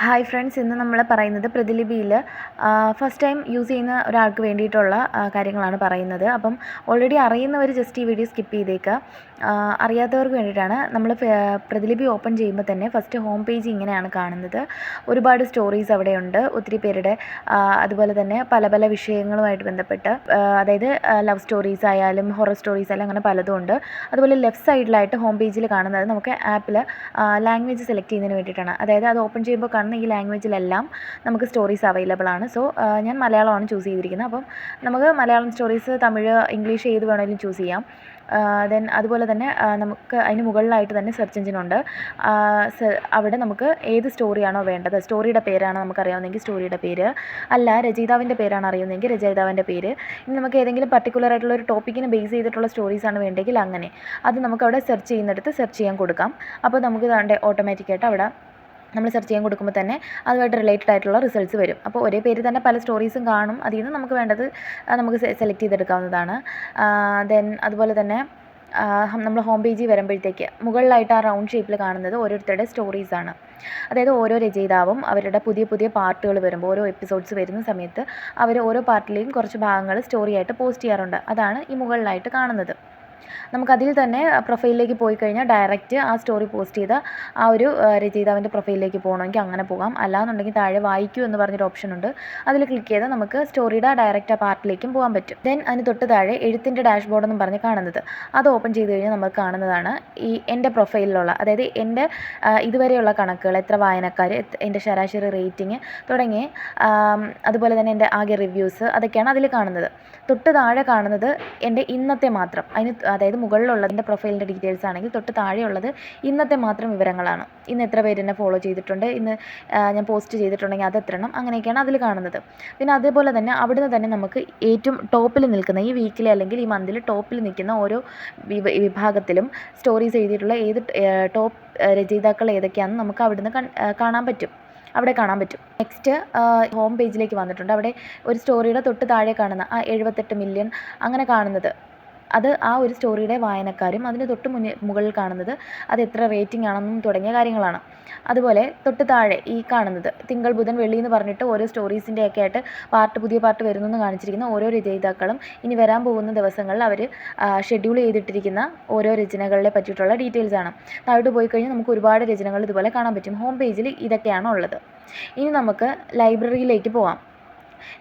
Hi friends, ഇന്ന് നമ്മൾ പറയുന്നത് പ്രതിലിപിയിൽ ഫസ്റ്റ് ടൈം യൂസ് ചെയ്യുന്ന ഒരാൾക്ക് വേണ്ടിയിട്ടുള്ള കാര്യങ്ങളാണ് പറയുന്നത്. അപ്പം ഓൾറെഡി അറിയുന്നവർ ജസ്റ്റ് ഈ വീഡിയോ സ്കിപ്പ് ചെയ്തേക്കുക. അറിയാത്തവർക്ക് വേണ്ടിയിട്ടാണ്. നമ്മൾ പ്രതിലിപി ഓപ്പൺ ചെയ്യുമ്പോൾ തന്നെ ഫസ്റ്റ് ഹോം പേജ് ഇങ്ങനെയാണ് കാണുന്നത്. ഒരുപാട് സ്റ്റോറീസ് അവിടെയുണ്ട്, ഒത്തിരി പേരുടെ. അതുപോലെ തന്നെ പല പല വിഷയങ്ങളുമായിട്ട് ബന്ധപ്പെട്ട്, അതായത് ലവ് സ്റ്റോറീസ് ആയാലും ഹൊറർ സ്റ്റോറീസ് ആയാലും അങ്ങനെ പലതും ഉണ്ട്. അതുപോലെ ലെഫ്റ്റ് സൈഡിലായിട്ട് ഹോം പേജിൽ കാണുന്നത് നമുക്ക് ആപ്പിൽ ലാംഗ്വേജ് സെലക്ട് ചെയ്യുന്നതിന് വേണ്ടിയിട്ടാണ്. അതായത് അത് ഓപ്പൺ ചെയ്യുമ്പോൾ കാണുന്ന ഈ ലാംഗ്വേജിലെല്ലാം നമുക്ക് സ്റ്റോറീസ് അവൈലബിൾ ആണ്. സോ ഞാൻ മലയാളമാണ് ചൂസ് ചെയ്തിരിക്കുന്നത്. അപ്പം നമുക്ക് മലയാളം സ്റ്റോറീസ്, തമിഴ്, ഇംഗ്ലീഷ് ഏത് വേണമെങ്കിലും ചൂസ് ചെയ്യാം. ദെൻ അതുപോലെ തന്നെ നമുക്ക് അതിന് മുകളിലായിട്ട് തന്നെ സെർച്ച് എഞ്ചിനുണ്ട്. അവിടെ നമുക്ക് ഏത് സ്റ്റോറിയാണോ വേണ്ടത്, സ്റ്റോറിയുടെ പേരാണ് നമുക്കറിയാവുന്നെങ്കിൽ സ്റ്റോറിയുടെ പേര്, അല്ല രചയിതാവിൻ്റെ പേരാണ് അറിയുന്നതെങ്കിൽ രചയിതാവിൻ്റെ പേര്. ഇനി നമുക്ക് ഏതെങ്കിലും പർട്ടിക്കുലർ ആയിട്ടുള്ള ഒരു ടോപ്പിക്കിനെ ബേസ് ചെയ്തിട്ടുള്ള സ്റ്റോറീസാണ് വേണ്ടെങ്കിൽ അങ്ങനെ അത് നമുക്കവിടെ സെർച്ച് ചെയ്യുന്നിടത്ത് സെർച്ച് ചെയ്യാൻ കൊടുക്കാം. അപ്പോൾ നമുക്ക് താണ്ടെ ഓട്ടോമാറ്റിക്കായിട്ട് അവിടെ നമ്മൾ സെർച്ച് ചെയ്യാൻ കൊടുക്കുമ്പോൾ തന്നെ അതുമായിട്ട് റിലേറ്റഡ് ആയിട്ടുള്ള റിസൾട്ട്സ് വരും. അപ്പോൾ ഒരേ പേര് തന്നെ പല സ്റ്റോറീസും കാണും. അതിൽ നിന്ന് നമുക്ക് വേണ്ടത് നമുക്ക് സെലക്ട് ചെയ്തെടുക്കാവുന്നതാണ്. ദെൻ അതുപോലെ തന്നെ നമ്മൾ ഹോം പേജിൽ വരുമ്പോഴത്തേക്ക് മുകളിലായിട്ട് ആ റൗണ്ട് ഷേപ്പിൽ കാണുന്നത് ഓരോരുത്തരുടെ സ്റ്റോറീസാണ്. അതായത് ഓരോ രചയിതാവും അവരുടെ പുതിയ പുതിയ പാർട്ടുകൾ വരുമ്പോൾ, ഓരോ എപ്പിസോഡ്സ് വരുന്ന സമയത്ത് അവർ ഓരോ പാർട്ടിലെയും കുറച്ച് ഭാഗങ്ങൾ സ്റ്റോറിയായിട്ട് പോസ്റ്റ് ചെയ്യാറുണ്ട്. അതാണ് ഈ മുകളിലായിട്ട് കാണുന്നത്. നമുക്കതിൽ തന്നെ പ്രൊഫൈലിലേക്ക് പോയി കഴിഞ്ഞാൽ ഡയറക്റ്റ് ആ സ്റ്റോറി പോസ്റ്റ് ചെയ്ത ആ ഒരു രചയിതാവിൻ്റെ പ്രൊഫൈലിലേക്ക് പോകണമെങ്കിൽ അങ്ങനെ പോകാം. അല്ലാന്നുണ്ടെങ്കിൽ താഴെ വായിക്കൂ എന്ന് പറഞ്ഞൊരു ഓപ്ഷൻ ഉണ്ട്. അതിൽ ക്ലിക്ക് ചെയ്താൽ നമുക്ക് സ്റ്റോറിയുടെ ഡയറക്റ്റ് ആ പാർട്ടിലേക്കും പോകാൻ പറ്റും. ദെൻ അതിന് തൊട്ട് താഴെ എഴുത്തിൻ്റെ ഡാഷ്ബോർഡ് എന്നും പറഞ്ഞ് കാണുന്നത്, അത് ഓപ്പൺ ചെയ്ത് കഴിഞ്ഞാൽ നമുക്ക് കാണുന്നതാണ് ഈ എൻ്റെ പ്രൊഫൈലിലുള്ള, അതായത് എൻ്റെ ഇതുവരെയുള്ള കണക്കുകൾ, എത്ര വായനക്കാർ, എൻ്റെ ശരാശരി റേറ്റിംഗ് തുടങ്ങി, അതുപോലെ തന്നെ എൻ്റെ ആകെ റിവ്യൂസ്, അതൊക്കെയാണ് അതിൽ കാണുന്നത്. തൊട്ട് താഴെ കാണുന്നത് എൻ്റെ ഇന്നത്തെ മാത്രം, അതായത് മുകളിലുള്ളതിൻ്റെ പ്രൊഫൈലിൻ്റെ ഡീറ്റെയിൽസ് ആണെങ്കിൽ തൊട്ട് താഴെയുള്ളത് ഇന്നത്തെ മാത്രം വിവരങ്ങളാണ്. ഇന്ന് എത്ര പേര് എന്നെ ഫോളോ ചെയ്തിട്ടുണ്ട്, ഇന്ന് ഞാൻ പോസ്റ്റ് ചെയ്തിട്ടുണ്ടെങ്കിൽ അത് എത്ര എണ്ണം, അങ്ങനെയൊക്കെയാണ് അതിൽ കാണുന്നത്. പിന്നെ അതേപോലെ തന്നെ അവിടുന്ന് തന്നെ നമുക്ക് ഏറ്റവും ടോപ്പിൽ നിൽക്കുന്ന, ഈ വീക്കിൽ അല്ലെങ്കിൽ ഈ മന്തിൽ ടോപ്പിൽ നിൽക്കുന്ന ഓരോ വിഭാഗത്തിലും സ്റ്റോറീസ് എഴുതിയിട്ടുള്ള ഏത് ടോപ്പ് രചയിതാക്കൾ ഏതൊക്കെയാണെന്ന് നമുക്ക് അവിടുന്ന് കാണാൻ പറ്റും. നെക്സ്റ്റ് ഹോം പേജിലേക്ക് വന്നിട്ടുണ്ട്. അവിടെ ഒരു സ്റ്റോറിയുടെ തൊട്ട് താഴെ കാണുന്ന ആ 78 മില്യൺ അങ്ങനെ കാണുന്നത്, അത് ആ ഒരു സ്റ്റോറിയുടെ വായനക്കാരും, അതിന് തൊട്ട് മുകളിൽ കാണുന്നത് അത് എത്ര റേറ്റിംഗ് ആണെന്നും തുടങ്ങിയ കാര്യങ്ങളാണ്. അതുപോലെ തൊട്ട് താഴെ ഈ കാണുന്നത് തിങ്കൾ, ബുധൻ, വെള്ളി എന്ന് പറഞ്ഞിട്ട് ഓരോ സ്റ്റോറീസിൻ്റെയൊക്കെ ആയിട്ട് പുതിയ പാർട്ട് വരുന്നു എന്ന് കാണിച്ചിരിക്കുന്ന ഓരോ രചയിതാക്കളും ഇനി വരാൻ പോകുന്ന ദിവസങ്ങളിൽ അവർ ഷെഡ്യൂൾ ചെയ്തിട്ടിരിക്കുന്ന ഓരോ രചനകളെ പറ്റിയിട്ടുള്ള ഡീറ്റെയിൽസ് ആണ്. താഴോട്ട് പോയി കഴിഞ്ഞാൽ നമുക്ക് ഒരുപാട് രചനകൾ ഇതുപോലെ കാണാൻ പറ്റും. ഹോം പേജിൽ ഇതൊക്കെയാണ് ഉള്ളത്. ഇനി നമുക്ക് ലൈബ്രറിയിലേക്ക് പോകാം.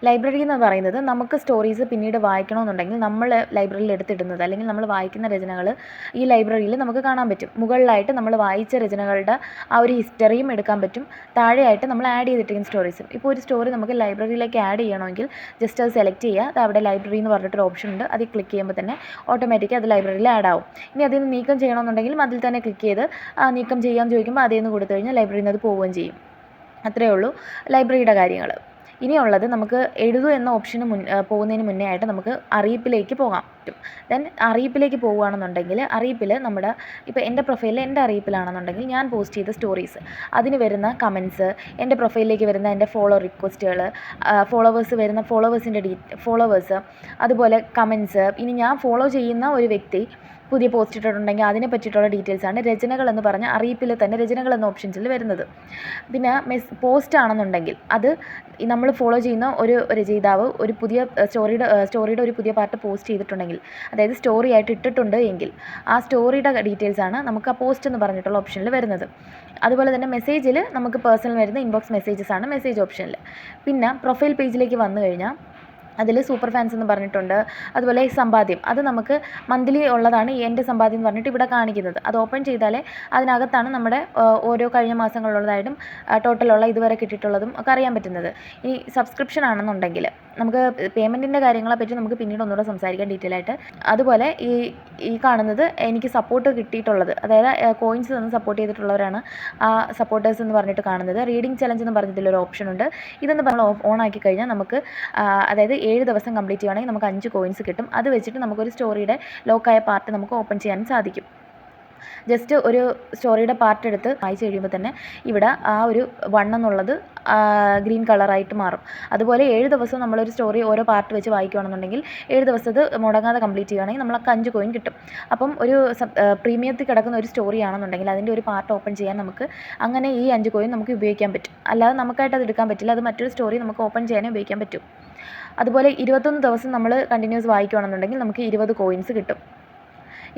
ലൈബ്രറി എന്ന് പറയുന്നത് നമുക്ക് സ്റ്റോറീസ് പിന്നീട് വായിക്കണമെന്നുണ്ടെങ്കിൽ നമ്മൾ ലൈബ്രറിയിൽ എടുത്തിടുന്നത്, അല്ലെങ്കിൽ നമ്മൾ വായിക്കുന്ന രചനകൾ ഈ ലൈബ്രറിയിൽ നമുക്ക് കാണാൻ പറ്റും. മുകളിലായിട്ട് നമ്മൾ വായിച്ച രചനകളുടെ ആ ഒരു ഹിസ്റ്ററിയും എടുക്കാൻ പറ്റും. താഴെയായിട്ട് നമ്മൾ ആഡ് ചെയ്തിട്ടിരിക്കുന്ന സ്റ്റോറീസും. ഇപ്പോൾ ഒരു സ്റ്റോറി നമുക്ക് ലൈബ്രറിയിലേക്ക് ആഡ് ചെയ്യണമെങ്കിൽ ജസ്റ്റ് അത് സെലക്ട് ചെയ്യുക. അത് അവിടെ ലൈബ്രറി എന്ന് പറഞ്ഞിട്ടൊരു ഓപ്ഷൻ ഉണ്ട്. അതിൽ ക്ലിക്ക് ചെയ്യുമ്പോൾ തന്നെ ഓട്ടോമാറ്റിക്കായി അത് ലൈബ്രറിയിൽ ആഡ് ആവും. ഇനി അതിൽ നിന്ന് നീക്കം ചെയ്യണമെന്നുണ്ടെങ്കിലും അതിൽ തന്നെ ക്ലിക്ക് ചെയ്ത് നീക്കം ചെയ്യാമെന്ന് ചോദിക്കുമ്പോൾ അതേ നിന്ന് കൊടുത്തു കഴിഞ്ഞാൽ ലൈബ്രറിയിൽ നിന്ന് അത് പോവുകയും ചെയ്യും. അത്രയേ ഉള്ളൂ ലൈബ്രറിയുടെ കാര്യങ്ങൾ. ഇനിയുള്ളത് നമുക്ക് എഴുതൂ എന്ന ഓപ്ഷന് പോകുന്നതിന് മുന്നേ ആയിട്ട് നമുക്ക് അറിയിപ്പിലേക്ക് പോകാൻ പറ്റും. ദെൻ അറിയിപ്പിലേക്ക് പോവുകയാണെന്നുണ്ടെങ്കിൽ അറിയിപ്പിൽ നമ്മുടെ ഇപ്പോൾ എൻ്റെ പ്രൊഫൈലിൽ എൻ്റെ അറിയിപ്പിലാണെന്നുണ്ടെങ്കിൽ ഞാൻ പോസ്റ്റ് ചെയ്ത സ്റ്റോറീസ്, അതിന് വരുന്ന കമൻറ്റ്സ്, എൻ്റെ പ്രൊഫൈലിലേക്ക് വരുന്ന എൻ്റെ ഫോളോ റിക്വസ്റ്റുകൾ, ഫോളോവേഴ്സിൻ്റെ ഫോളോവേഴ്സ്, അതുപോലെ കമൻറ്റ്സ്. ഇനി ഞാൻ ഫോളോ ചെയ്യുന്ന ഒരു വ്യക്തി പുതിയ പോസ്റ്റ് ഇട്ടിട്ടുണ്ടെങ്കിൽ അതിനെ പറ്റിയിട്ടുള്ള ഡീറ്റെയിൽസാണ് രചനകൾ എന്ന് പറഞ്ഞ അറിയിപ്പിൽ തന്നെ രചനകൾ എന്ന ഓപ്ഷൻസിൽ വരുന്നത്. പിന്നെ പോസ്റ്റ് ആണെന്നുണ്ടെങ്കിൽ അത് നമ്മൾ ഫോളോ ചെയ്യുന്ന ഒരു രചയിതാവ് ഒരു പുതിയ സ്റ്റോറിയുടെ ഒരു പുതിയ പാർട്ട് പോസ്റ്റ് ചെയ്തിട്ടുണ്ടെങ്കിൽ, അതായത് സ്റ്റോറി ആയിട്ട് ഇട്ടിട്ടുണ്ട് എങ്കിൽ ആ സ്റ്റോറിയുടെ ഡീറ്റെയിൽസാണ് നമുക്ക് ആ പോസ്റ്റ് എന്ന് പറഞ്ഞിട്ടുള്ള ഓപ്ഷനിൽ വരുന്നത്. അതുപോലെ തന്നെ മെസ്സേജിൽ നമുക്ക് പേഴ്സണൽ വരുന്ന ഇൻബോക്സ് മെസ്സേജസ് ആണ് മെസ്സേജ് ഓപ്ഷനിൽ. പിന്നെ പ്രൊഫൈൽ പേജിലേക്ക് വന്നു കഴിഞ്ഞാൽ അതിൽ സൂപ്പർ ഫാൻസ് എന്ന് പറഞ്ഞിട്ടുണ്ട്. അതുപോലെ സമ്പാദ്യം, അത് നമുക്ക് മന്ത്ലി ഉള്ളതാണ് ഈ എൻ്റെ സമ്പാദ്യം എന്ന് പറഞ്ഞിട്ട് ഇവിടെ കാണിക്കുന്നത്. അത് ഓപ്പൺ ചെയ്താലേ അതിനകത്താണ് നമ്മുടെ ഓരോ കഴിഞ്ഞ മാസങ്ങളിലുള്ളതായിട്ടും ടോട്ടലുള്ള ഇതുവരെ കിട്ടിയിട്ടുള്ളതും ഒക്കെ അറിയാൻ പറ്റുന്നത്. ഇനി സബ്സ്ക്രിപ്ഷൻ ആണെന്നുണ്ടെങ്കിൽ നമുക്ക് പേയ്മെൻറ്റിൻ്റെ കാര്യങ്ങളെ പറ്റി നമുക്ക് പിന്നീട് ഒന്നുകൂടെ സംസാരിക്കാം ഡീറ്റെയിൽ ആയിട്ട്. അതുപോലെ ഈ കാണുന്നത് എനിക്ക് സപ്പോർട്ട് കിട്ടിയിട്ടുള്ളത്, അതായത് കോയിൻസ് തന്ന് സപ്പോർട്ട് ചെയ്തിട്ടുള്ളവരാണ് ആ സപ്പോർട്ടേഴ്സ് എന്ന് പറഞ്ഞിട്ട് കാണുന്നത്. റീഡിംഗ് ചലഞ്ച് എന്ന് പറഞ്ഞിട്ടുള്ളൊരു ഓപ്ഷൻ ഉണ്ട്. ഇതെന്ന് നമ്മൾ ഓൺ ആക്കി കഴിഞ്ഞാൽ നമുക്ക് അതായത് 7 ദിവസം കംപ്ലീറ്റ് ചെയ്യുകയാണെങ്കിൽ നമുക്ക് 5 കോയിൻസ് കിട്ടും. അത് വെച്ചിട്ട് നമുക്കൊരു സ്റ്റോറിയുടെ ലോക്കായ പാർട്ട് നമുക്ക് ഓപ്പൺ ചെയ്യാൻ സാധിക്കും. ജസ്റ്റ് ഒരു സ്റ്റോറിയുടെ പാർട്ട് എടുത്ത് വായിച്ച് കഴിയുമ്പോൾ തന്നെ ഇവിടെ ആ ഒരു 1 എന്നുള്ളത് ഗ്രീൻ കളറായിട്ട് മാറും. അതുപോലെ 7 ദിവസം നമ്മളൊരു സ്റ്റോറി ഓരോ പാർട്ട് വെച്ച് വായിക്കുകയാണെന്നുണ്ടെങ്കിൽ 7 ദിവസത്തെ മുടങ്ങാതെ കംപ്ലീറ്റ് ചെയ്യുകയാണെങ്കിൽ നമ്മൾക്ക് 5 കോയിൻ കിട്ടും. അപ്പം ഒരു പ്രീമിയത്തിൽ കിടക്കുന്ന ഒരു സ്റ്റോറി ആണെന്നുണ്ടെങ്കിൽ അതിൻ്റെ ഒരു പാർട്ട് ഓപ്പൺ ചെയ്യാൻ നമുക്ക് അങ്ങനെ ഈ 5 കോയിൻ നമുക്ക് ഉപയോഗിക്കാൻ പറ്റും. അല്ലാതെ നമുക്കായിട്ട് അത് എടുക്കാൻ പറ്റില്ല. അത് മറ്റൊരു സ്റ്റോറി നമുക്ക് ഓപ്പൺ ചെയ്യാനേ ഉപയോഗിക്കാൻ പറ്റും. അതുപോലെ 21 ദിവസം നമ്മൾ കണ്ടിന്യൂസ് വായിക്കുകയാണെന്നുണ്ടെങ്കിൽ നമുക്ക് 20 കോയിൻസ് കിട്ടും.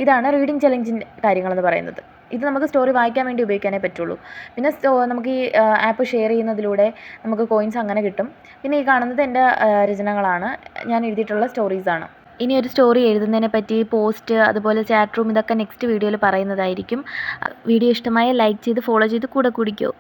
ഇതാണ് റീഡിംഗ് ചലഞ്ചിൻ്റെ കാര്യങ്ങളെന്ന് പറയുന്നത്. ഇത് നമുക്ക് സ്റ്റോറി വായിക്കാൻ വേണ്ടി ഉപയോഗിക്കാനേ പറ്റുള്ളൂ. പിന്നെ നമുക്ക് ഈ ആപ്പ് ഷെയർ ചെയ്യുന്നതിലൂടെ നമുക്ക് കോയിൻസ് അങ്ങനെ കിട്ടും. പിന്നെ ഈ കാണുന്നത് എൻ്റെ രചനകളാണ്, ഞാൻ എഴുതിയിട്ടുള്ള സ്റ്റോറീസാണ്. ഇനി ഒരു സ്റ്റോറി എഴുതുന്നതിനെ പറ്റി പോസ്റ്റ്, അതുപോലെ ചാറ്റ് റൂം, ഇതൊക്കെ നെക്സ്റ്റ് വീഡിയോയിൽ പറയുന്നതായിരിക്കും. വീഡിയോ ഇഷ്ടമായ ലൈക്ക് ചെയ്ത് ഫോളോ ചെയ്ത് കൂടെ കുടിക്കൂ.